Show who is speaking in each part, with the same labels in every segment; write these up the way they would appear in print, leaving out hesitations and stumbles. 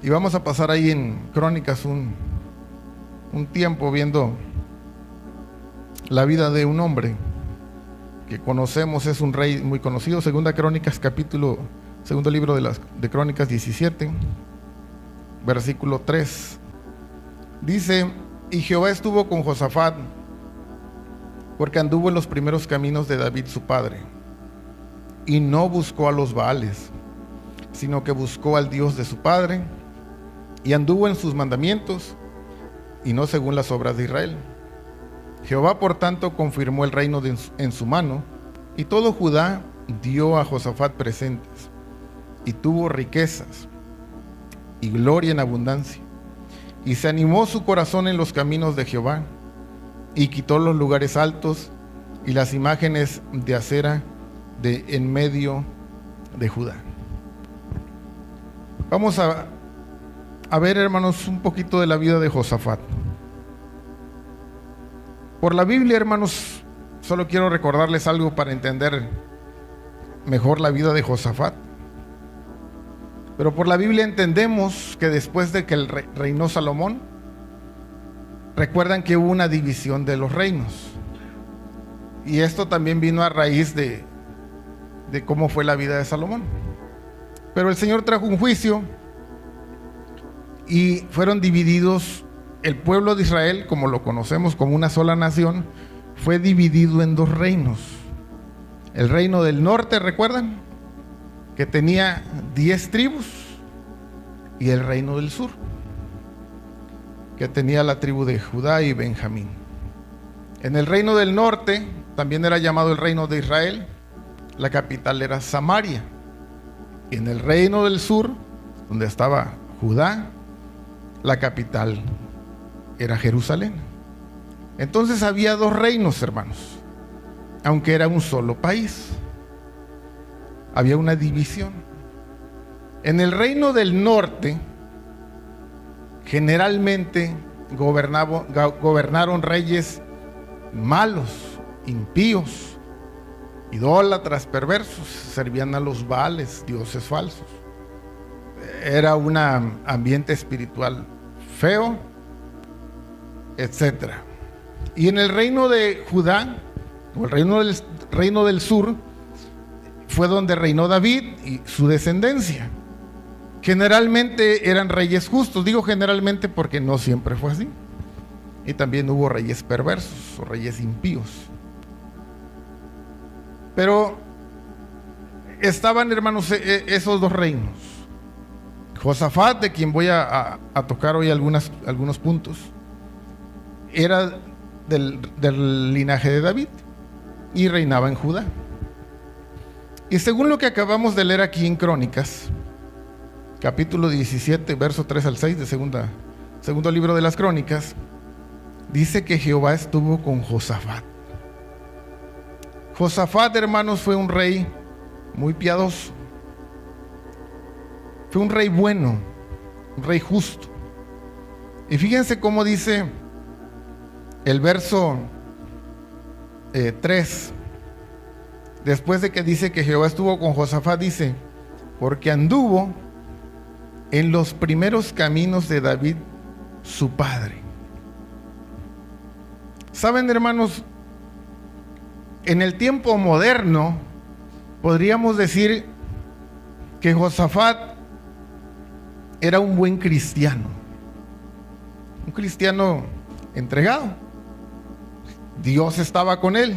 Speaker 1: Y vamos a pasar ahí en Crónicas un tiempo viendo la vida de un hombre que conocemos, es un rey muy conocido. Segunda Crónicas, segundo libro de Crónicas 17, versículo 3. Dice: y Jehová estuvo con Josafat, porque anduvo en los primeros caminos de David su padre, y no buscó a los Baales, sino que buscó al Dios de su padre, y anduvo en sus mandamientos, y no según las obras de Israel. Jehová, por tanto, confirmó el reino en su mano, y todo Judá dio a Josafat presentes, y tuvo riquezas y gloria en abundancia. Y se animó su corazón en los caminos de Jehová, y quitó los lugares altos y las imágenes de acera de en medio de Judá. Vamos a ver, hermanos, un poquito de la vida de Josafat. Por la Biblia, hermanos, solo quiero recordarles algo para entender mejor la vida de Josafat. Pero por la Biblia entendemos que después de que reinó Salomón, recuerdan que hubo una división de los reinos. Y esto también vino a raíz de cómo fue la vida de Salomón. Pero el Señor trajo un juicio y fueron divididos. El pueblo de Israel, como lo conocemos como una sola nación, fue dividido en dos reinos. El reino del norte, ¿recuerdan? Que tenía 10 tribus, y el reino del sur, que tenía la tribu de Judá y Benjamín. En el reino del norte, también era llamado el reino de Israel, la capital era Samaria. Y en el reino del sur, donde estaba Judá, la capital era Jerusalén. Entonces había dos reinos, hermanos, aunque era un solo país. Había una división. En el reino del norte, generalmente gobernaron reyes malos, impíos, idólatras, perversos, servían a los Baales, dioses falsos. Era un ambiente espiritual feo, etcétera. Y en el reino de Judá, o el reino del sur, fue donde reinó David y su descendencia. Generalmente eran reyes justos. Digo generalmente porque no siempre fue así. Y también hubo reyes perversos o reyes impíos. Pero estaban, hermanos, esos dos reinos. Josafat, de quien voy a tocar hoy algunos puntos, era del linaje de David y reinaba en Judá. Y según lo que acabamos de leer aquí en Crónicas, capítulo 17, verso 3 al 6 de segundo libro de las Crónicas, dice que Jehová estuvo con Josafat. Josafat, hermanos, fue un rey muy piadoso. Fue un rey bueno, un rey justo. Y fíjense cómo dice el verso 3. Después de que dice que Jehová estuvo con Josafat, dice: porque anduvo en los primeros caminos de David su padre. Saben, hermanos, en el tiempo moderno podríamos decir que Josafat era un buen cristiano, un cristiano entregado. Dios estaba con él.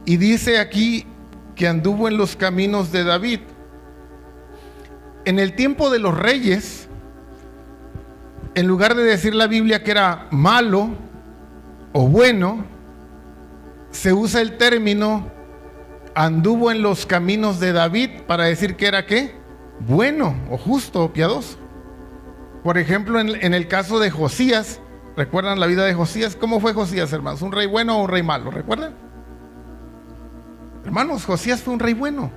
Speaker 1: Y dice aquí que anduvo en los caminos de David. En el tiempo de los reyes, en lugar de decir la Biblia que era malo o bueno, se usa el término anduvo en los caminos de David para decir que era ¿qué? Bueno o justo o piadoso. Por ejemplo, en el caso de Josías, ¿recuerdan la vida de Josías? ¿Cómo fue Josías, hermanos? ¿Un rey bueno o un rey malo? ¿Recuerdan? Hermanos, Josías fue un rey bueno.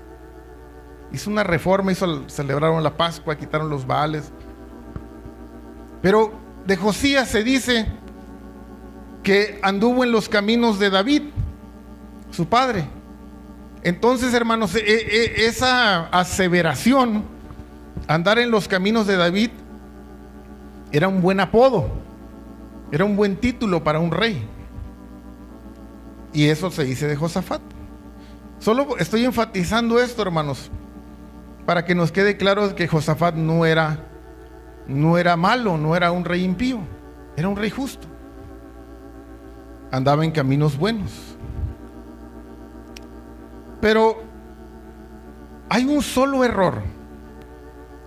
Speaker 1: Hizo una reforma, celebraron la Pascua, quitaron los Baales. Pero de Josías se dice que anduvo en los caminos de David, su padre. Entonces, hermanos, esa aseveración andar en los caminos de David era un buen apodo, era un buen título para un rey. Y eso se dice de Josafat. Solo estoy enfatizando esto, hermanos, para que nos quede claro que Josafat no era malo, no era un rey impío, era un rey justo. Andaba en caminos buenos. Pero hay un solo error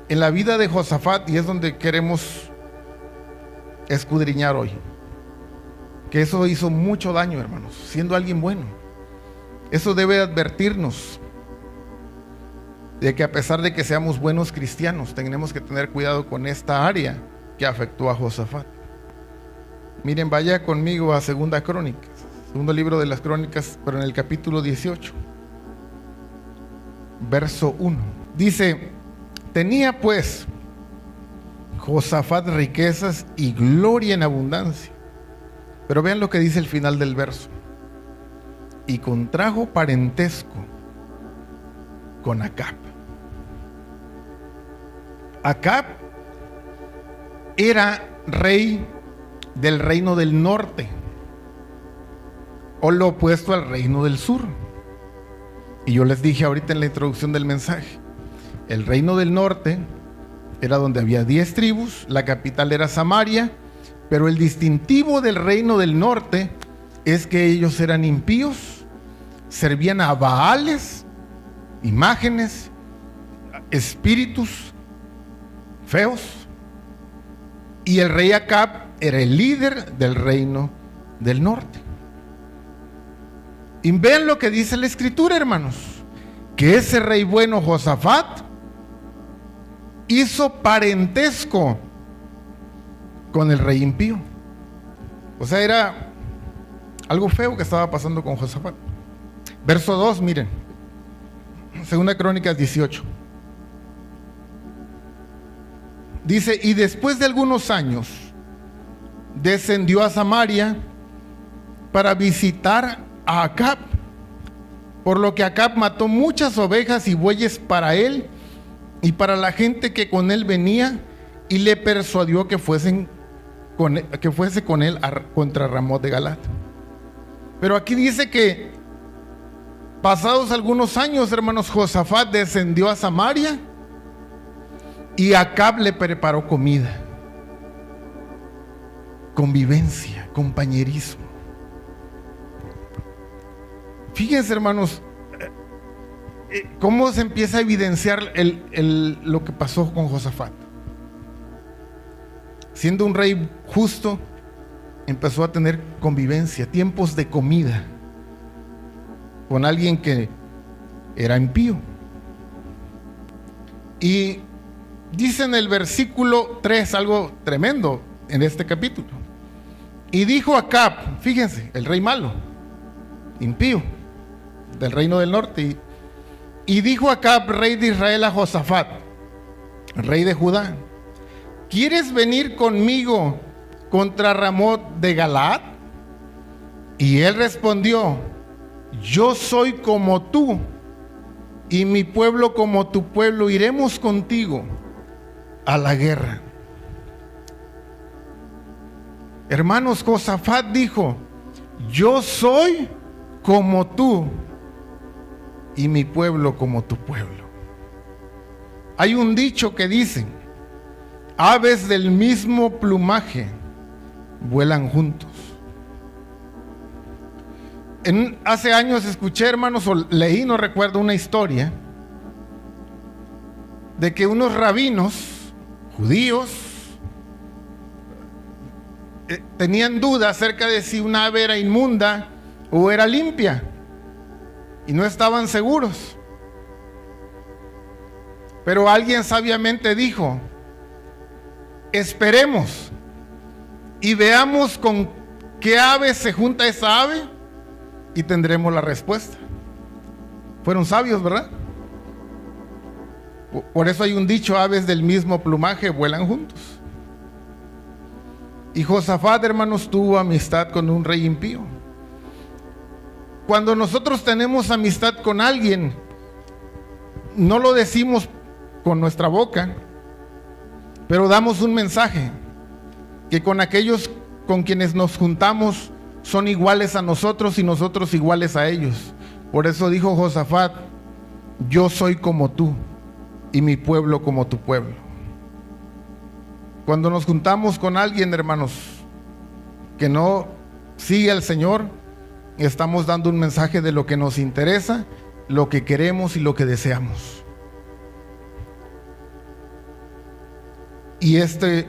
Speaker 1: en la vida de Josafat, y es donde queremos escudriñar hoy. Que eso hizo mucho daño, hermanos, siendo alguien bueno. Eso debe advertirnos de que a pesar de que seamos buenos cristianos, tenemos que tener cuidado con esta área que afectó a Josafat. Miren, vaya conmigo a Segunda Crónicas, segundo libro de las Crónicas, pero en el capítulo 18, verso 1. Dice: tenía pues Josafat riquezas y gloria en abundancia. Pero vean lo que dice el final del verso: y contrajo parentesco con Acab. Acab era rey del reino del norte, o lo opuesto al reino del sur. Y yo les dije ahorita en la introducción del mensaje, el reino del norte era donde había 10 tribus, la capital era Samaria, pero el distintivo del reino del norte es que ellos eran impíos, servían a baales, imágenes, espíritus feos, y el rey Acab era el líder del reino del norte. Y vean lo que dice la escritura, hermanos, que ese rey bueno, Josafat, hizo parentesco con el rey impío. O sea, era algo feo que estaba pasando con Josafat. Verso 2, miren, Segunda Crónicas 18. Dice: y después de algunos años descendió a Samaria para visitar a Acab, por lo que Acab mató muchas ovejas y bueyes para él y para la gente que con él venía, y le persuadió que fuese con él contra Ramot de Galat. Pero aquí dice que pasados algunos años, hermanos, Josafat descendió a Samaria y Acab le preparó comida, convivencia, compañerismo. Fíjense, hermanos, cómo se empieza a evidenciar lo que pasó con Josafat. Siendo un rey justo, empezó a tener convivencia, tiempos de comida con alguien que era impío. Y dice en el versículo 3 algo tremendo en este capítulo. Y dijo Acab, fíjense, el rey malo, impío, del reino del norte. Y dijo Acab, rey de Israel, a Josafat, rey de Judá: ¿quieres venir conmigo contra Ramot de Galat? Y él respondió: yo soy como tú, y mi pueblo como tu pueblo, iremos contigo a la guerra. Hermanos, Josafat dijo: yo soy como tú, y mi pueblo como tu pueblo. Hay un dicho que dice: aves del mismo plumaje vuelan juntos. Hace años escuché, hermanos, o leí, no recuerdo, una historia de que unos rabinos judíos tenían dudas acerca de si una ave era inmunda o era limpia, y no estaban seguros. Pero alguien sabiamente dijo: esperemos y veamos con qué ave se junta esa ave y tendremos la respuesta. Fueron sabios, ¿verdad? Por eso hay un dicho: aves del mismo plumaje vuelan juntos. Y Josafat, hermanos, tuvo amistad con un rey impío. Cuando nosotros tenemos amistad con alguien, no lo decimos con nuestra boca, pero damos un mensaje, que con aquellos con quienes nos juntamos son iguales a nosotros y nosotros iguales a ellos. Por eso dijo Josafat: yo soy como tú y mi pueblo como tu pueblo. Cuando nos juntamos con alguien, hermanos, que no sigue al Señor, estamos dando un mensaje de lo que nos interesa, lo que queremos y lo que deseamos. Y este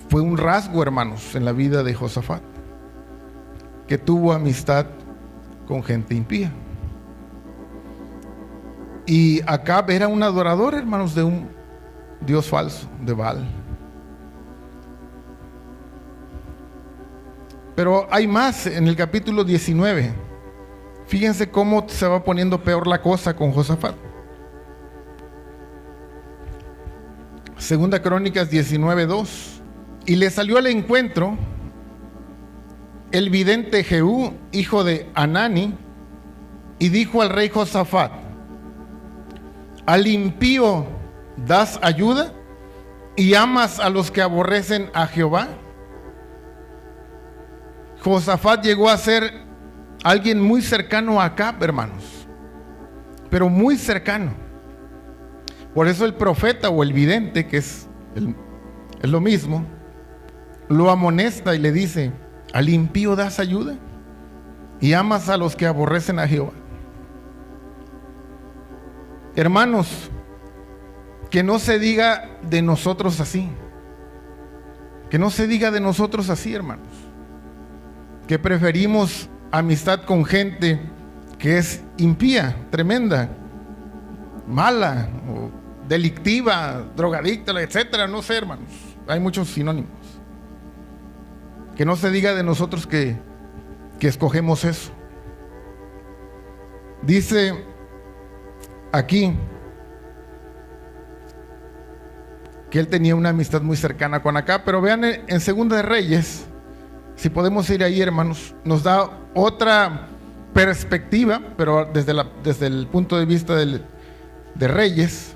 Speaker 1: fue un rasgo, hermanos, en la vida de Josafat, que tuvo amistad con gente impía. Y Acab era un adorador, hermanos, de un dios falso, de Baal. Pero hay más en el capítulo 19. Fíjense cómo se va poniendo peor la cosa con Josafat. Segunda Crónicas 19:2. Y le salió al encuentro el vidente Jehú, hijo de Hanani, y dijo al rey Josafat: ¿al impío das ayuda y amas a los que aborrecen a Jehová? Josafat llegó a ser alguien muy cercano a Acab, hermanos, pero muy cercano. Por eso el profeta o el vidente, que es lo mismo, lo amonesta y le dice: ¿al impío das ayuda y amas a los que aborrecen a Jehová? Hermanos, que no se diga de nosotros así. Que no se diga de nosotros así, hermanos. Que preferimos amistad con gente que es impía, tremenda, mala, o delictiva, drogadicta, etcétera. No sé, hermanos. Hay muchos sinónimos. Que no se diga de nosotros que escogemos eso. Dice aquí que él tenía una amistad muy cercana con Acab, pero vean en Segunda de Reyes, si podemos ir ahí, hermanos, nos da otra perspectiva, pero desde el punto de vista de Reyes.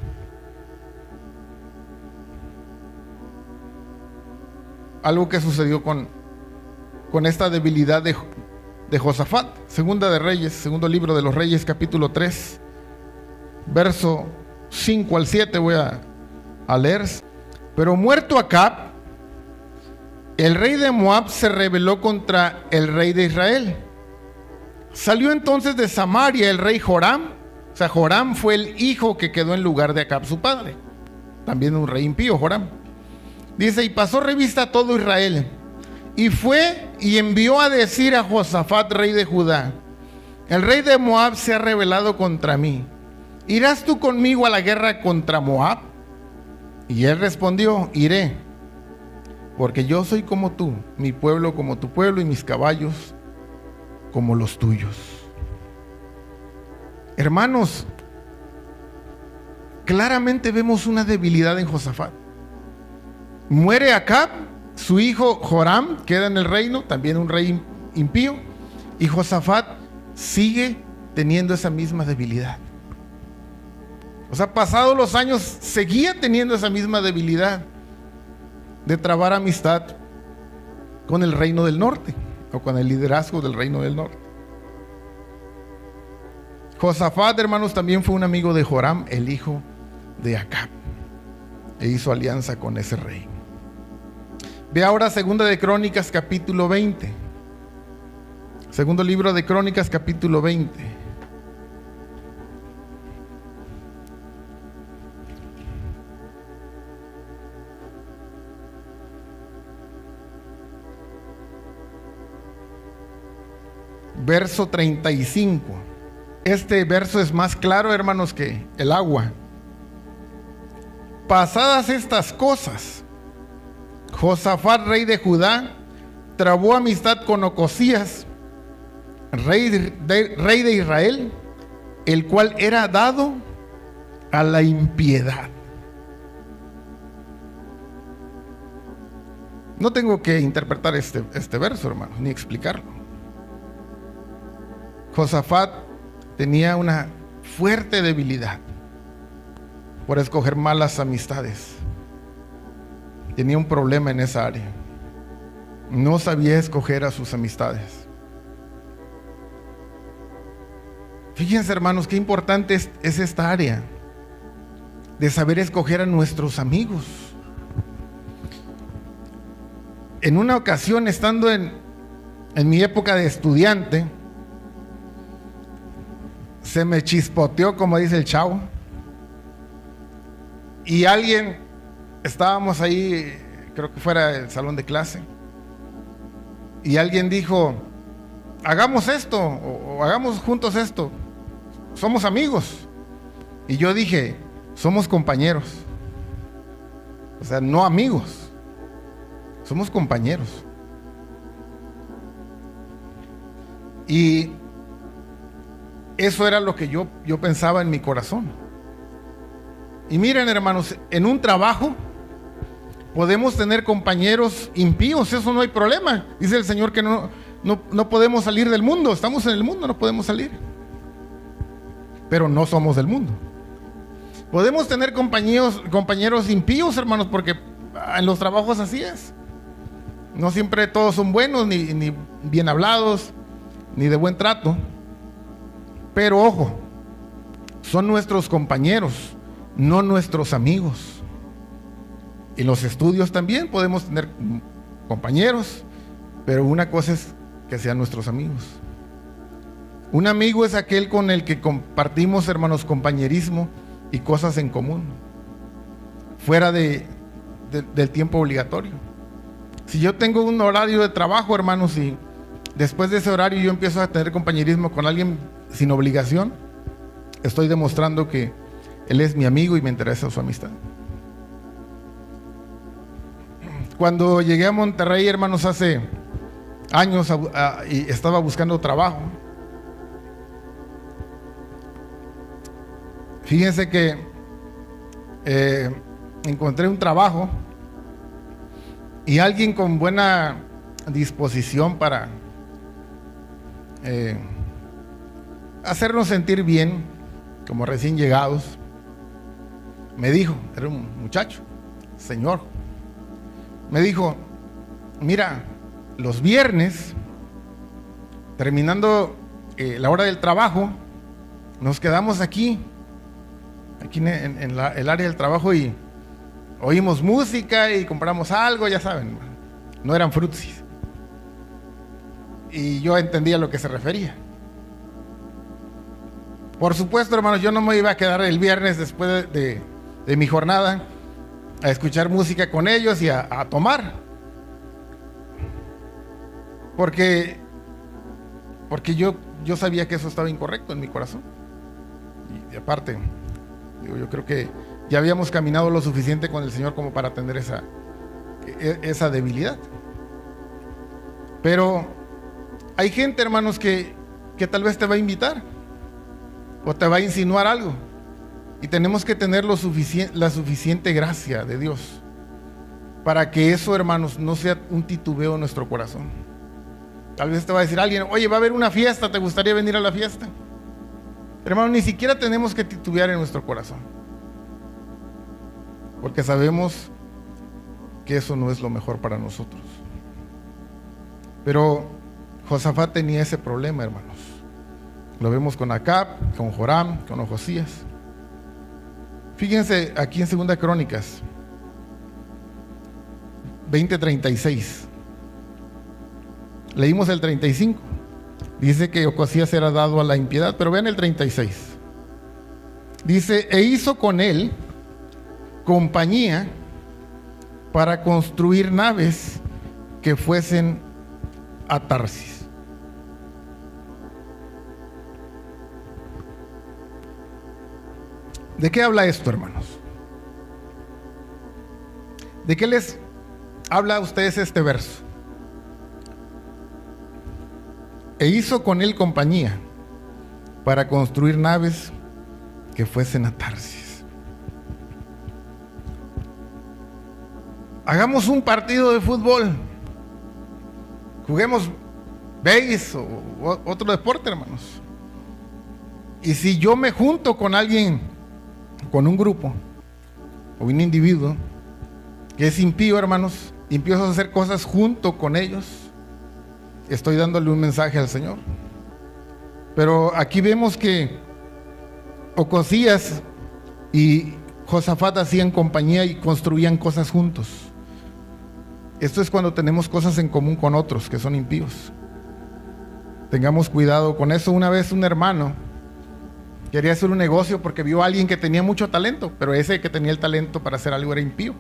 Speaker 1: Algo que sucedió con esta debilidad de Josafat. Segunda de Reyes, segundo libro de los Reyes, capítulo 3, verso 5 al 7 voy a leer. Pero muerto Acab, el rey de Moab se rebeló contra el rey de Israel. Salió entonces de Samaria el rey Joram. O sea, Joram fue el hijo que quedó en lugar de Acab su padre. También un rey impío, Joram. Dice: y pasó revista a todo Israel, y fue y envió a decir a Josafat, rey de Judá: el rey de Moab se ha rebelado contra mí. ¿Irás tú conmigo a la guerra contra Moab? Y él respondió: iré, porque yo soy como tú, mi pueblo como tu pueblo, y mis caballos como los tuyos. Hermanos, claramente vemos una debilidad en Josafat. Muere Acab, su hijo Joram queda en el reino, también un rey impío, y Josafat sigue teniendo esa misma debilidad. O sea, pasados los años, seguía teniendo esa misma debilidad de trabar amistad con el reino del norte, o con el liderazgo del reino del norte. Josafat, hermanos, también fue un amigo de Joram, el hijo de Acab, e hizo alianza con ese rey. Ve ahora Segunda de Crónicas, capítulo 20. Segundo libro de Crónicas, capítulo 20. Verso 35. Este verso es más claro, hermanos, que el agua. Pasadas estas cosas, Josafat, rey de Judá, trabó amistad con Ocosías, rey de Israel, el cual era dado a la impiedad. No tengo que interpretar este verso, hermanos, ni explicarlo. Josafat tenía una fuerte debilidad por escoger malas amistades tenía un problema en esa área. No sabía escoger a sus amistades. Fíjense, hermanos, qué importante es esta área de saber escoger a nuestros amigos. En una ocasión, estando en mi época de estudiante, se me chispoteó, como dice el chavo, y estábamos ahí, creo que fuera el salón de clase, y alguien dijo: hagamos esto, o hagamos juntos esto, somos amigos. Y yo dije: somos compañeros. O sea, no amigos, somos compañeros. Y eso era lo que yo pensaba en mi corazón. Y miren, hermanos, en un trabajo podemos tener compañeros impíos, eso no hay problema. Dice el Señor que no podemos salir del mundo. Estamos en el mundo, no podemos salir, pero no somos del mundo. Podemos tener compañeros impíos, hermanos, porque en los trabajos así es. No siempre todos son buenos, ni bien hablados, ni de buen trato. Pero ojo, son nuestros compañeros, no nuestros amigos. En los estudios también podemos tener compañeros, pero una cosa es que sean nuestros amigos. Un amigo es aquel con el que compartimos, hermanos, compañerismo y cosas en común, fuera del tiempo obligatorio. Si yo tengo un horario de trabajo, hermanos, y después de ese horario yo empiezo a tener compañerismo con alguien sin obligación, estoy demostrando que él es mi amigo y me interesa su amistad. Cuando llegué a Monterrey, hermanos, hace años, y estaba buscando trabajo, fíjense que encontré un trabajo y alguien con buena disposición para hacernos sentir bien como recién llegados, me dijo, era un muchacho, señor, me dijo: mira, los viernes, terminando la hora del trabajo, nos quedamos aquí en el área del trabajo, y oímos música y compramos algo, ya saben, no eran frutsis. Y yo entendía a lo que se refería. Por supuesto, hermanos, yo no me iba a quedar el viernes después de mi jornada a escuchar música con ellos y a tomar, porque yo sabía que eso estaba incorrecto en mi corazón. Y aparte, yo creo que ya habíamos caminado lo suficiente con el Señor como para tener esa debilidad. Pero hay gente, hermanos, que tal vez te va a invitar o te va a insinuar algo, y tenemos que tener la suficiente gracia de Dios para que eso, hermanos, no sea un titubeo en nuestro corazón. Tal vez te va a decir alguien: oye, va a haber una fiesta, ¿te gustaría venir a la fiesta? Hermanos, ni siquiera tenemos que titubear en nuestro corazón, porque sabemos que eso no es lo mejor para nosotros. Pero Josafat tenía ese problema, hermanos. Lo vemos con Acab, con Joram, con Ojosías. Fíjense aquí en 2 Crónicas 20:36. Leímos el 35. Dice que Ocosías era dado a la impiedad, pero vean el 36. Dice: e hizo con él compañía para construir naves que fuesen a Tarsis. ¿De qué habla esto, hermanos? ¿De qué les habla a ustedes este verso? E hizo con él compañía para construir naves que fuesen a Tarsis. Hagamos un partido de fútbol, juguemos béis o otro deporte, hermanos. Y si yo me junto con alguien, con un grupo o un individuo, que es impío, hermanos, y empiezo a hacer cosas junto con ellos, estoy dándole un mensaje al Señor. Pero aquí vemos que Ocosías y Josafat hacían compañía y construían cosas juntos. Esto es cuando tenemos cosas en común con otros que son impíos. Tengamos cuidado con eso. Una vez un hermano quería hacer un negocio porque vio a alguien que tenía mucho talento, pero ese que tenía el talento para hacer algo era impío.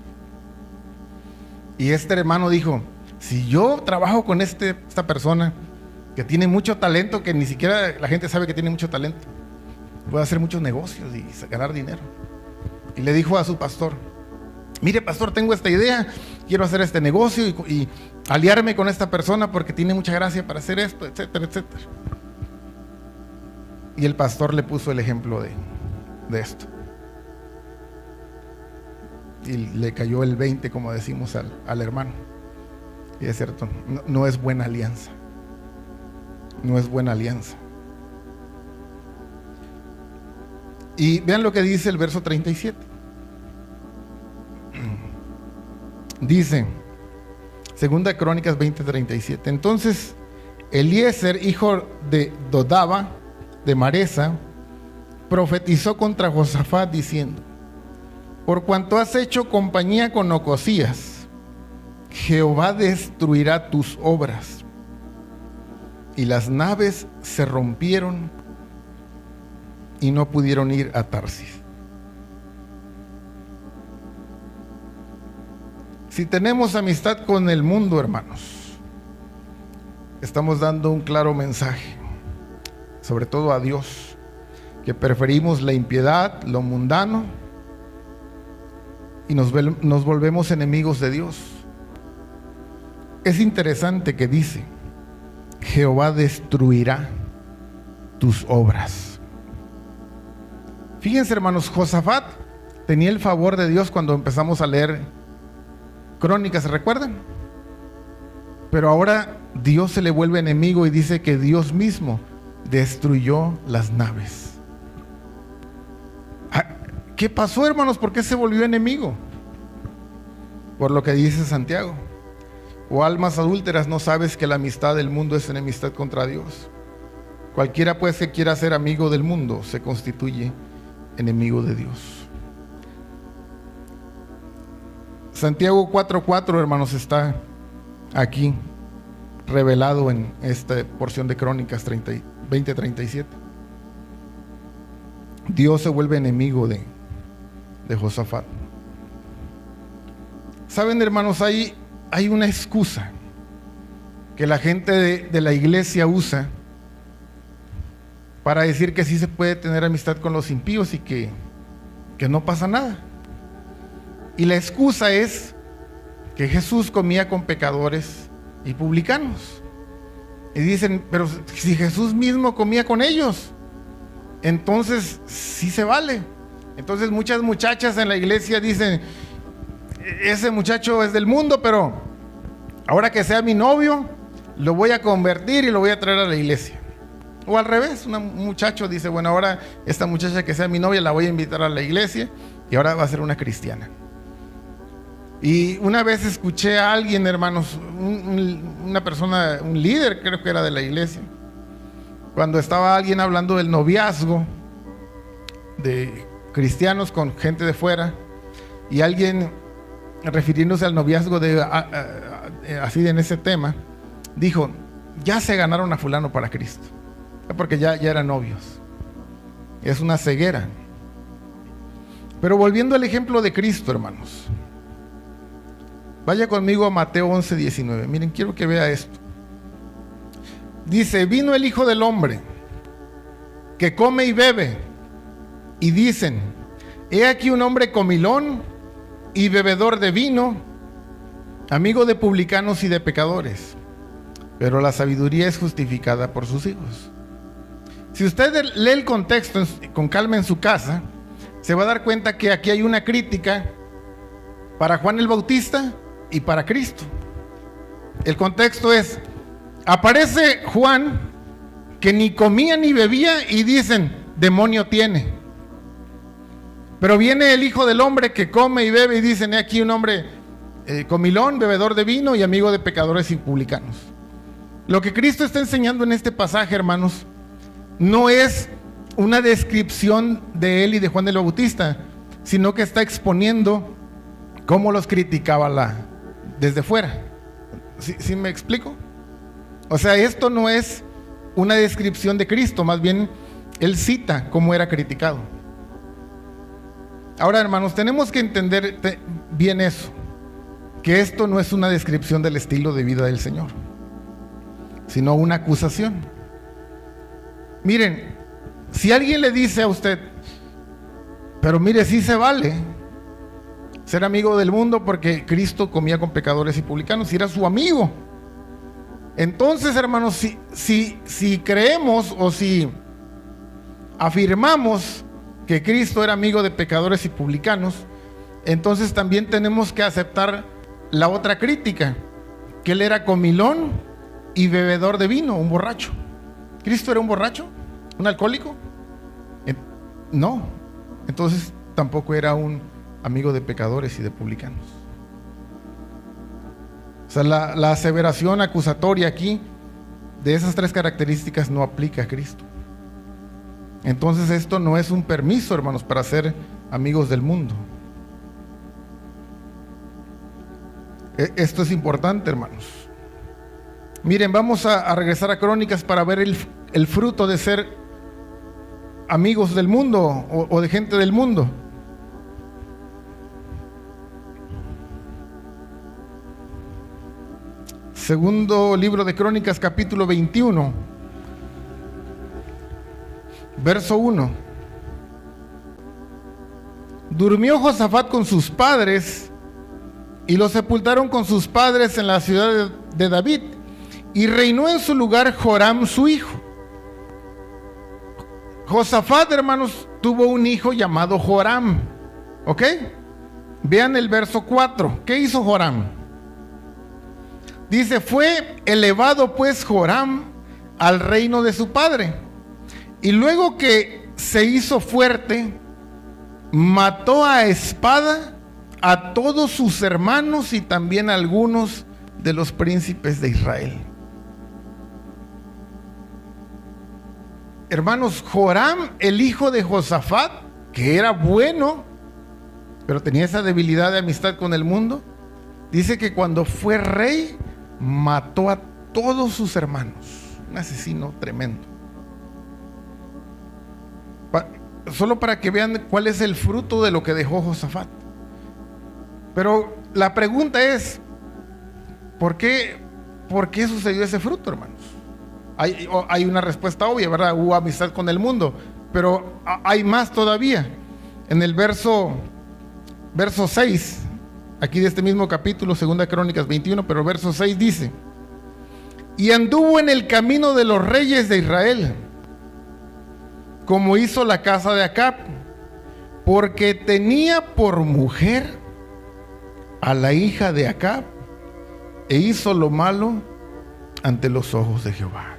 Speaker 1: Y este hermano dijo: si yo trabajo con esta persona que tiene mucho talento, que ni siquiera la gente sabe que tiene mucho talento, puedo hacer muchos negocios y ganar dinero. Y le dijo a su pastor: mire, pastor, tengo esta idea, quiero hacer este negocio y aliarme con esta persona porque tiene mucha gracia para hacer esto, etcétera, etcétera. Y el pastor le puso el ejemplo de esto. Y le cayó el 20, como decimos al hermano. Y es cierto, no es buena alianza. No es buena alianza. Y vean lo que dice el verso 37. Dice, Segunda Crónicas 20:37. Entonces Eliezer, hijo de Dodaba, de Maresa, profetizó contra Josafat diciendo: por cuanto has hecho compañía con Ocosías, Jehová destruirá tus obras. Y las naves se rompieron y no pudieron ir a Tarsis. Si tenemos amistad con el mundo, hermanos, estamos dando un claro mensaje, sobre todo a Dios, que preferimos la impiedad, lo mundano, y nos volvemos enemigos de Dios. Es interesante que dice: Jehová destruirá tus obras. Fíjense, hermanos, Josafat tenía el favor de Dios cuando empezamos a leer Crónicas, ¿se recuerdan? Pero ahora Dios se le vuelve enemigo y dice que Dios mismo destruyó las naves. ¿Qué pasó, hermanos? ¿Por qué se volvió enemigo? Por lo que dice Santiago: o almas adúlteras, ¿no sabes que la amistad del mundo es enemistad contra Dios? Cualquiera pues que quiera ser amigo del mundo se constituye enemigo de Dios. Santiago 4:4, hermanos, está aquí revelado en esta porción de Crónicas 20:37. Dios se vuelve enemigo de Josafat. Saben, hermanos, hay una excusa que la gente de la iglesia usa para decir que sí se puede tener amistad con los impíos y que no pasa nada. Y la excusa es que Jesús comía con pecadores y publicanos. Y dicen: pero si Jesús mismo comía con ellos, entonces sí se vale. Entonces muchas muchachas en la iglesia dicen: ese muchacho es del mundo, pero ahora que sea mi novio, lo voy a convertir y lo voy a traer a la iglesia. O al revés, un muchacho dice: bueno, ahora esta muchacha que sea mi novia la voy a invitar a la iglesia y ahora va a ser una cristiana. Y una vez escuché a alguien, hermanos, una persona, un líder creo que era de la iglesia, cuando estaba alguien hablando del noviazgo de cristianos con gente de fuera, y alguien refiriéndose al noviazgo así en ese tema, dijo: ya se ganaron a fulano para Cristo, porque ya eran novios. Es una ceguera. Pero volviendo al ejemplo de Cristo, hermanos, vaya conmigo a Mateo 11:19. Miren, quiero que vea esto. Dice: vino el Hijo del Hombre, que come y bebe, y dicen: he aquí un hombre comilón y bebedor de vino, amigo de publicanos y de pecadores. Pero la sabiduría es justificada por sus hijos. Si usted lee el contexto con calma en su casa, se va a dar cuenta que aquí hay una crítica para Juan el Bautista y para Cristo. El contexto es: aparece Juan, que ni comía ni bebía, y dicen: demonio tiene. Pero viene el Hijo del Hombre, que come y bebe, y dicen: he aquí un hombre comilón, bebedor de vino y amigo de pecadores y publicanos. Lo que Cristo está enseñando en este pasaje, hermanos, no es una descripción de él y de Juan el Bautista, sino que está exponiendo cómo los criticaba desde fuera. ¿Sí me explico? O sea, esto no es una descripción de Cristo, más bien él cita cómo era criticado. Ahora, hermanos, tenemos que entender bien eso, que esto no es una descripción del estilo de vida del Señor, sino una acusación. Miren, si alguien le dice a usted, pero mire, sí se vale ser amigo del mundo porque Cristo comía con pecadores y publicanos, si era su amigo. Entonces, hermanos, si creemos o si afirmamos que Cristo era amigo de pecadores y publicanos, entonces también tenemos que aceptar la otra crítica, que él era comilón y bebedor de vino, un borracho. ¿Cristo era un borracho? ¿Un alcohólico? No. Entonces tampoco era un amigo de pecadores y de publicanos. O sea, la aseveración acusatoria aquí de esas tres características no aplica a Cristo. Entonces esto no es un permiso, hermanos, para ser amigos del mundo. Esto es importante, hermanos. Miren, vamos a regresar a Crónicas para ver el fruto de ser amigos del mundo o de gente del mundo. Segundo libro de Crónicas, capítulo 21, verso 1. Durmió Josafat con sus padres y lo sepultaron con sus padres en la ciudad de David, y reinó en su lugar Joram su hijo. Josafat, hermanos, tuvo un hijo llamado Joram. ¿Ok? Vean el verso 4. ¿Qué hizo Joram? Dice, fue elevado pues Joram al reino de su padre, y luego que se hizo fuerte, mató a espada a todos sus hermanos y también a algunos de los príncipes de Israel. Hermanos, Joram, el hijo de Josafat, que era bueno, pero tenía esa debilidad de amistad con el mundo, dice que cuando fue rey, mató a todos sus hermanos. Un asesino tremendo. Solo para que vean cuál es el fruto de lo que dejó Josafat. Pero la pregunta es, ¿por qué sucedió ese fruto, hermanos? Hay una respuesta obvia, ¿verdad? Hubo amistad con el mundo, pero hay más todavía. En el verso 6, aquí de este mismo capítulo, 2 Crónicas 21, pero verso 6 dice, y anduvo en el camino de los reyes de Israel, como hizo la casa de Acab, porque tenía por mujer a la hija de Acab, e hizo lo malo ante los ojos de Jehová.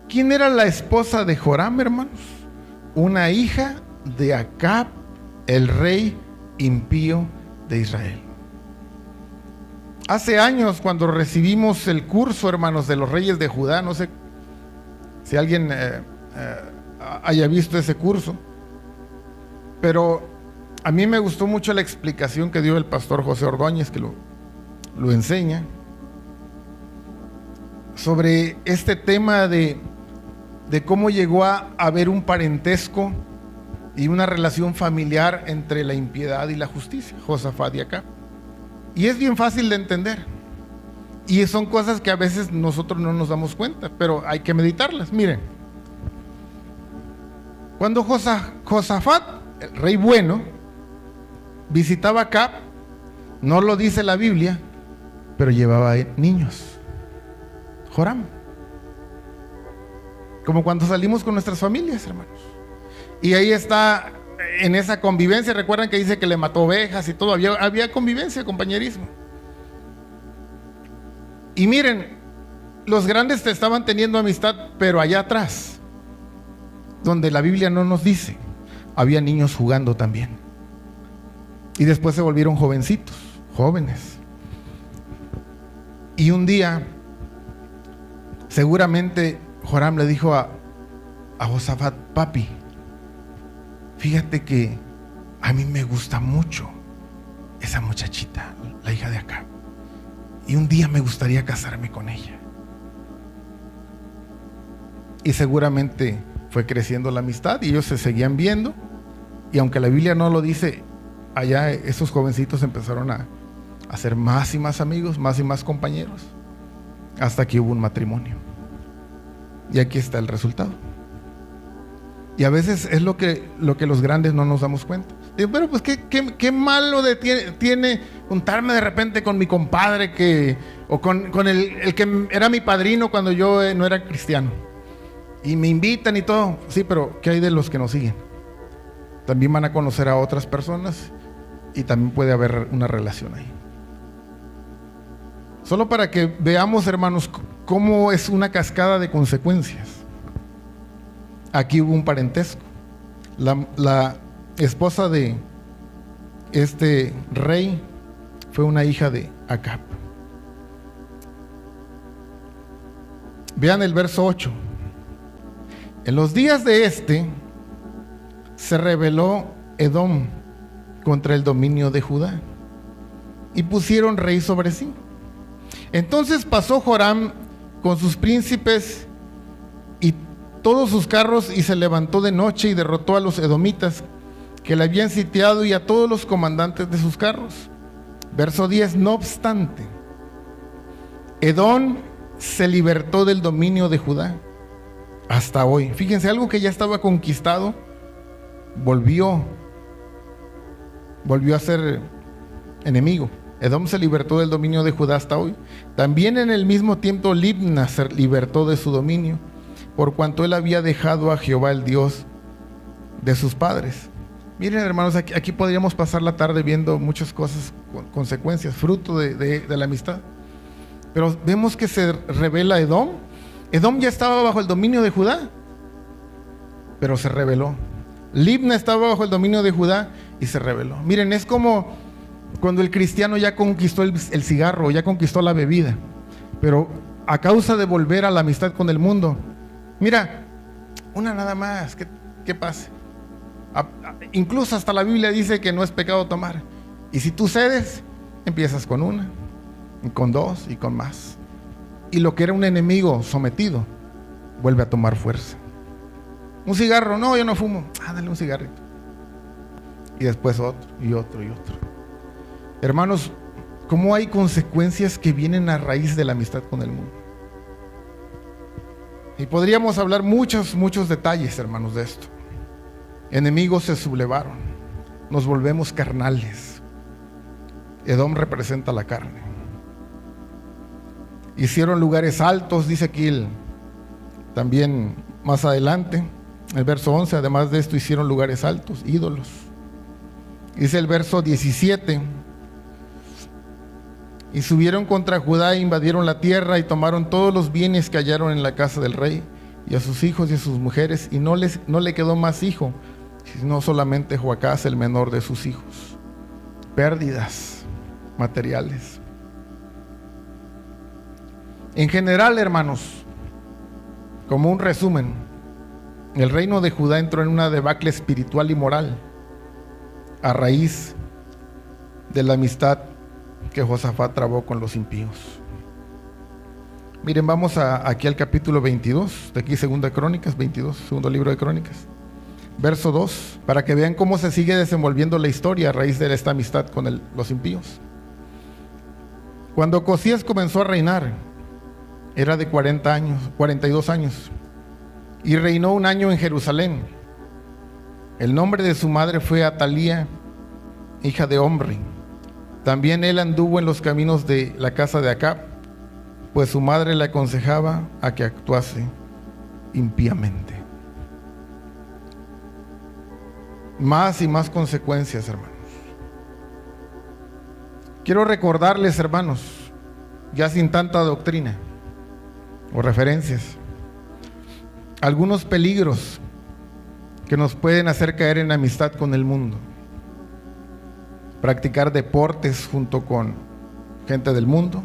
Speaker 1: ¿Quién era la esposa de Joram, hermanos? Una hija de Acab, el rey impío de Israel. Hace años, cuando recibimos el curso, hermanos, de los reyes de Judá, no sé si alguien haya visto ese curso, pero a mí me gustó mucho la explicación que dio el pastor José Ordóñez, que lo enseña, sobre este tema de cómo llegó a haber un parentesco y una relación familiar entre la impiedad y la justicia, Josafat y Acab. Y es bien fácil de entender. Y son cosas que a veces nosotros no nos damos cuenta, pero hay que meditarlas. Miren, cuando Josafat, el rey bueno, visitaba a Acab, no lo dice la Biblia, pero llevaba niños. Joram. Como cuando salimos con nuestras familias, hermanos. Y ahí está, en esa convivencia, recuerdan que dice que le mató ovejas y todo, había convivencia, compañerismo. Y miren, los grandes te estaban teniendo amistad, pero allá atrás, donde la Biblia no nos dice, había niños jugando también. Y después se volvieron jovencitos, jóvenes. Y un día, seguramente Joram le dijo a Josafat: papi, fíjate que a mí me gusta mucho esa muchachita, la hija de Acab, y un día me gustaría casarme con ella. Y seguramente fue creciendo la amistad y ellos se seguían viendo, y aunque la Biblia no lo dice, allá esos jovencitos empezaron a ser más y más amigos, más y más compañeros, hasta que hubo un matrimonio. Y aquí está el resultado. Y a veces es lo que los grandes no nos damos cuenta. Digo, pero pues qué malo tiene juntarme de repente con mi compadre o con el que era mi padrino cuando yo no era cristiano. Y me invitan y todo. Sí, pero ¿qué hay de los que nos siguen? También van a conocer a otras personas y también puede haber una relación ahí. Solo para que veamos, hermanos, cómo es una cascada de consecuencias. Aquí hubo un parentesco. La esposa de este rey fue una hija de Acab. Vean el verso 8. En los días de se rebeló Edom contra el dominio de Judá y pusieron rey sobre sí. Entonces pasó Joram con sus príncipes y todos sus carros y se levantó de noche y derrotó a los edomitas que le habían sitiado y a todos los comandantes de sus carros. Verso 10. No obstante, Edom se libertó del dominio de Judá hasta hoy. Fíjense, algo que ya estaba conquistado volvió a ser enemigo. Edom se libertó del dominio de Judá hasta hoy. También en el mismo tiempo Libna se libertó de su dominio, por cuanto él había dejado a Jehová el Dios de sus padres. Miren, hermanos, aquí podríamos pasar la tarde viendo muchas cosas, consecuencias, fruto de la amistad. Pero vemos que se rebela Edom. Edom ya estaba bajo el dominio de Judá, pero se rebeló. Libna estaba bajo el dominio de Judá y se rebeló. Miren, es como cuando el cristiano ya conquistó el cigarro, ya conquistó la bebida, pero a causa de volver a la amistad con el mundo, mira, una nada más, ¿qué pasa? Incluso hasta la Biblia dice que no es pecado tomar. Y si tú cedes, empiezas con una, y con dos, y con más. Y lo que era un enemigo sometido, vuelve a tomar fuerza. Un cigarro, no, yo no fumo. Dale un cigarrito. Y después otro, y otro, y otro. Hermanos, ¿cómo hay consecuencias que vienen a raíz de la amistad con el mundo? Y podríamos hablar muchos detalles, hermanos, de esto. Enemigos se sublevaron, nos volvemos carnales. Edom representa la carne. Hicieron lugares altos, dice aquí también más adelante, el verso 11, además de esto hicieron lugares altos, ídolos. Dice el verso 17, y subieron contra Judá e invadieron la tierra y tomaron todos los bienes que hallaron en la casa del rey y a sus hijos y a sus mujeres, y no le quedó más hijo, sino solamente Joacás, el menor de sus hijos. Pérdidas materiales. En general, hermanos, como un resumen, el reino de Judá entró en una debacle espiritual y moral a raíz de la amistad que Josafat trabó con los impíos. Miren, vamos aquí al capítulo 22, de aquí segunda Crónicas 22, segundo libro de Crónicas, verso 2, para que vean cómo se sigue desenvolviendo la historia a raíz de esta amistad con los impíos. Cuando Ocosías comenzó a reinar, era de 42 años, y reinó un año en Jerusalén. El nombre de su madre fue Atalía, hija de Omri. También él anduvo en los caminos de la casa de Acab, pues su madre le aconsejaba a que actuase impíamente. Más y más consecuencias, hermanos. Quiero recordarles, hermanos, ya sin tanta doctrina o referencias, algunos peligros que nos pueden hacer caer en amistad con el mundo. practicar deportes junto con gente del mundo,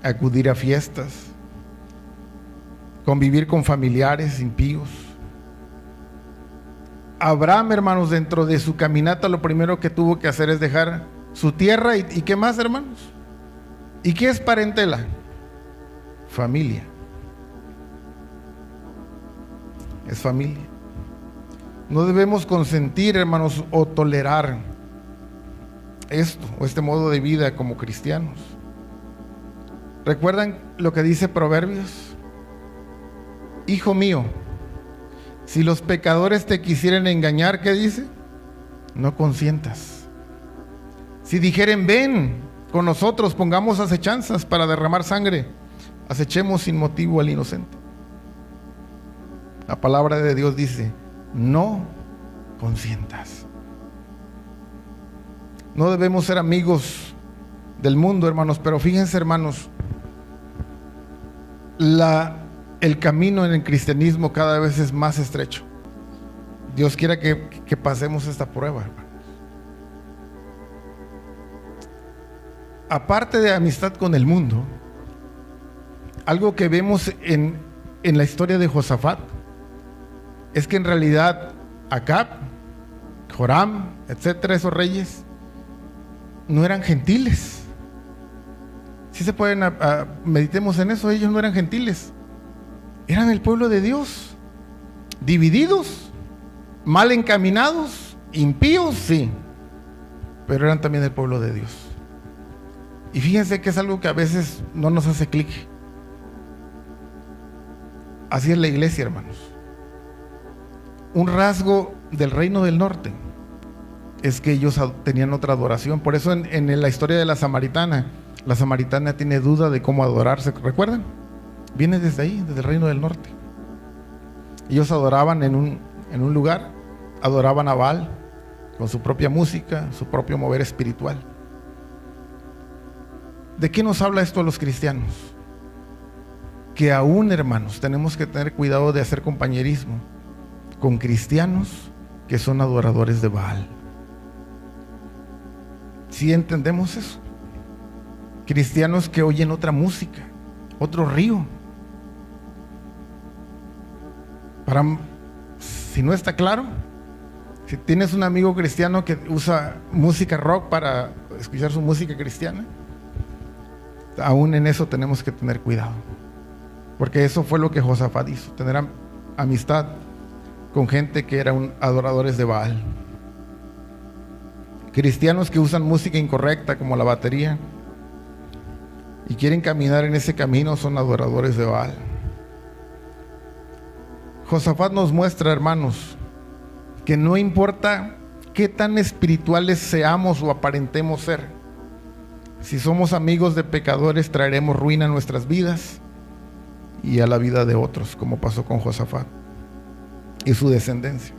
Speaker 1: acudir a fiestas, convivir con familiares impíos. Abraham, hermanos, dentro de su caminata, lo primero que tuvo que hacer es dejar su tierra. ¿Y qué más, hermanos? ¿Y qué es parentela? Familia. Es familia. No debemos consentir, hermanos, o tolerar esto o este modo de vida como cristianos. ¿Recuerdan lo que dice Proverbios? Hijo mío, si los pecadores te quisieren engañar, ¿qué dice? No consientas. Si dijeren, ven con nosotros, pongamos acechanzas para derramar sangre, acechemos sin motivo al inocente. La palabra de Dios dice, no consientas. No debemos ser amigos del mundo, hermanos, pero fíjense, hermanos, el camino en el cristianismo cada vez es más estrecho. Dios quiera que pasemos esta prueba, hermanos. Aparte de amistad con el mundo, algo que vemos en la historia de Josafat es que en realidad Acab, Joram, etcétera, esos reyes no eran gentiles. Si se pueden, meditemos en eso, ellos no eran gentiles, eran el pueblo de Dios, divididos, mal encaminados, impíos, sí, pero eran también el pueblo de Dios. Y fíjense que es algo que a veces no nos hace clic. Así es la iglesia, hermanos. Un rasgo del reino del norte es que ellos tenían otra adoración. Por eso en la historia de la samaritana tiene duda de cómo adorarse. ¿Recuerdan? Viene desde ahí, desde el reino del norte. Ellos adoraban en un lugar, adoraban a Baal con su propia música, su propio mover espiritual. ¿De qué nos habla esto a los cristianos? Que aún, hermanos, tenemos que tener cuidado de hacer compañerismo con cristianos que son adoradores de Baal. ¿Sí entendemos eso? Cristianos que oyen otra música, otro río. Si no está claro, si tienes un amigo cristiano que usa música rock para escuchar su música cristiana, aún en eso tenemos que tener cuidado, porque eso fue lo que Josafat hizo, tener amistad con gente que eran adoradores de Baal. Cristianos que usan música incorrecta como la batería y quieren caminar en ese camino son adoradores de Baal. Josafat nos muestra, hermanos, que no importa qué tan espirituales seamos o aparentemos ser, si somos amigos de pecadores, traeremos ruina a nuestras vidas y a la vida de otros, como pasó con Josafat y su descendencia.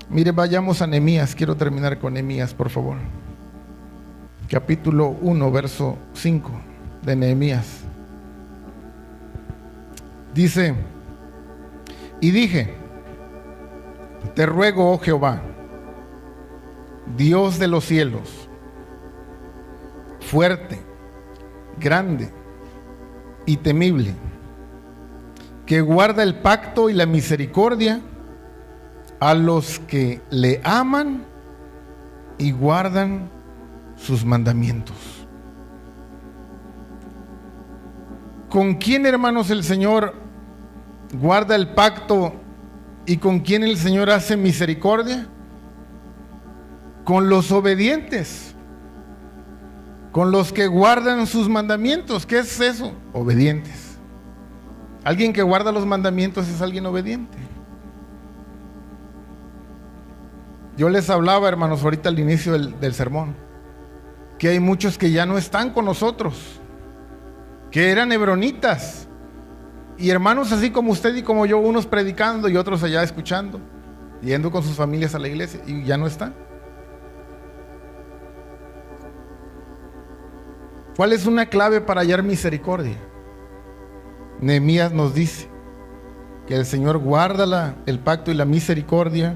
Speaker 1: Mire, vayamos a Nehemías. Quiero terminar con Nehemías, por favor. Capítulo 1, verso 5 de Nehemías. Dice: y dije, te ruego, oh Jehová, Dios de los cielos, fuerte, grande y temible, que guarda el pacto y la misericordia a los que le aman y guardan sus mandamientos. ¿Con quién, hermanos, el Señor guarda el pacto y con quién el Señor hace misericordia? Con los obedientes, con los que guardan sus mandamientos. ¿Qué es eso? Obedientes. Alguien que guarda los mandamientos es alguien obediente. Yo les hablaba, hermanos, ahorita al inicio del sermón, que hay muchos que ya no están con nosotros, que eran hebronitas, y hermanos así como usted y como yo, unos predicando y otros allá escuchando, yendo con sus familias a la iglesia, y ya no están. ¿Cuál es una clave para hallar misericordia? Nehemías nos dice que el Señor guarda el pacto y la misericordia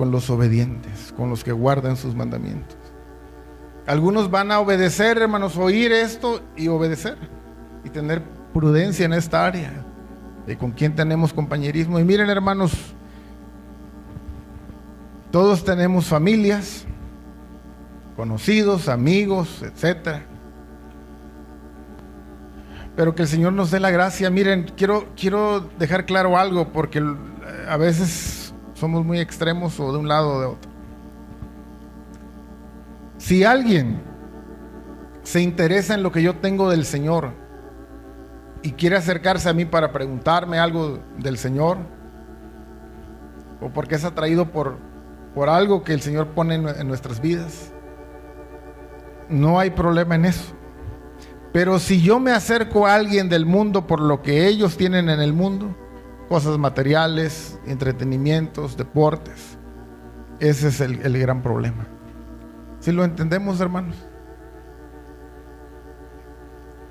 Speaker 1: con los obedientes, con los que guardan sus mandamientos. Algunos van a obedecer, hermanos, oír esto y obedecer, y tener prudencia en esta área, de con quién tenemos compañerismo. Y miren, hermanos, todos tenemos familias, conocidos, amigos, etcétera. Pero que el Señor nos dé la gracia. Miren, quiero dejar claro algo, porque a veces somos muy extremos o de un lado o de otro. Si alguien se interesa en lo que yo tengo del Señor y quiere acercarse a mí para preguntarme algo del Señor, o porque es atraído por algo que el Señor pone en nuestras vidas, no hay problema en eso. Pero si yo me acerco a alguien del mundo por lo que ellos tienen en el mundo, cosas materiales, entretenimientos, deportes, ese es el gran problema. ¿Sí lo entendemos, hermanos?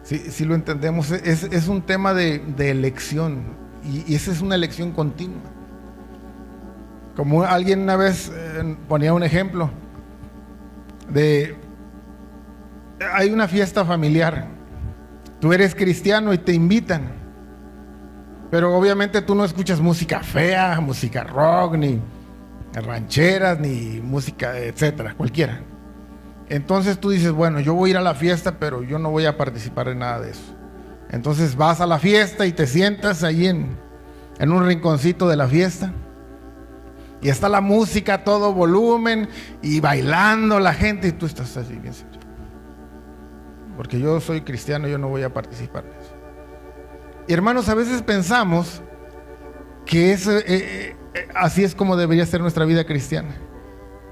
Speaker 1: Sí lo entendemos. Es un tema de elección, y esa es una elección continua. Como alguien una vez ponía un ejemplo de: hay una fiesta familiar, tú eres cristiano y te invitan, pero obviamente tú no escuchas música fea, música rock, ni rancheras, ni música, etcétera, cualquiera. Entonces tú dices: bueno, yo voy a ir a la fiesta, pero yo no voy a participar en nada de eso. Entonces vas a la fiesta y te sientas ahí en un rinconcito de la fiesta, y está la música a todo volumen y bailando la gente, y tú estás así bien serio: porque yo soy cristiano, yo no voy a participar de eso. Y hermanos, a veces pensamos que así es como debería ser nuestra vida cristiana.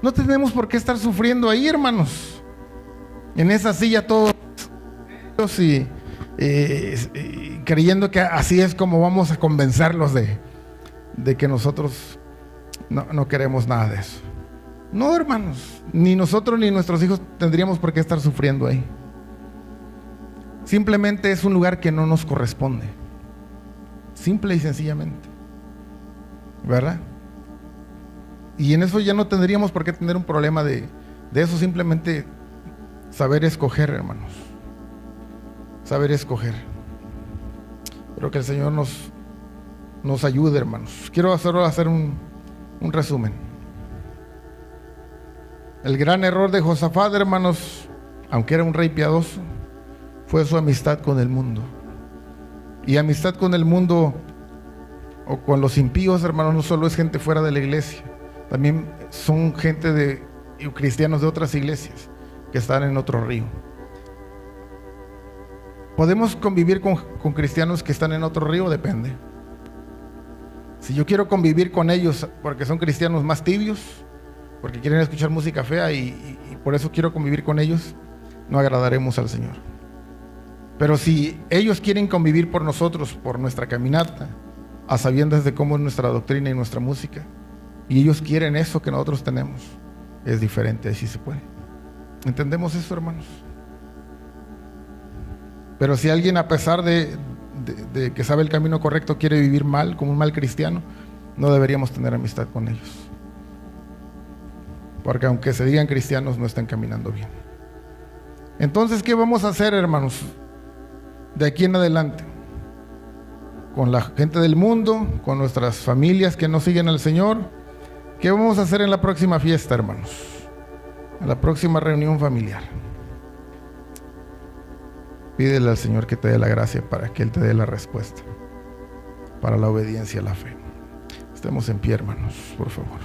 Speaker 1: No tenemos por qué estar sufriendo ahí, hermanos, en esa silla todos y creyendo que así es como vamos a convencerlos de que nosotros no queremos nada de eso. No, hermanos, ni nosotros ni nuestros hijos tendríamos por qué estar sufriendo ahí. Simplemente es un lugar que no nos corresponde, simple y sencillamente, ¿verdad? Y en eso ya no tendríamos por qué tener un problema de eso. Simplemente saber escoger, hermanos, saber escoger. Pero que el Señor nos ayude, hermanos. Quiero hacer un resumen. El gran error de Josafat, hermanos, aunque era un rey piadoso, fue su amistad con el mundo. Y amistad con el mundo o con los impíos, hermanos, no solo es gente fuera de la iglesia, también son gente de cristianos de otras iglesias que están en otro río. ¿Podemos convivir con cristianos que están en otro río? Depende. Si yo quiero convivir con ellos porque son cristianos más tibios, porque quieren escuchar música fea y por eso quiero convivir con ellos, no agradaremos al Señor. Pero si ellos quieren convivir por nosotros, por nuestra caminata, a sabiendas de cómo es nuestra doctrina y nuestra música, y ellos quieren eso que nosotros tenemos, es diferente, así se puede. ¿Entendemos eso, hermanos? Pero si alguien, a pesar de que sabe el camino correcto, quiere vivir mal, como un mal cristiano, no deberíamos tener amistad con ellos, porque aunque se digan cristianos, no están caminando bien. Entonces, ¿qué vamos a hacer, hermanos, de aquí en adelante? Con la gente del mundo, con nuestras familias que no siguen al Señor, ¿qué vamos a hacer en la próxima fiesta, hermanos? En la próxima reunión familiar. Pídele al Señor que te dé la gracia para que Él te dé la respuesta para la obediencia a la fe. Estemos en pie, hermanos, por favor.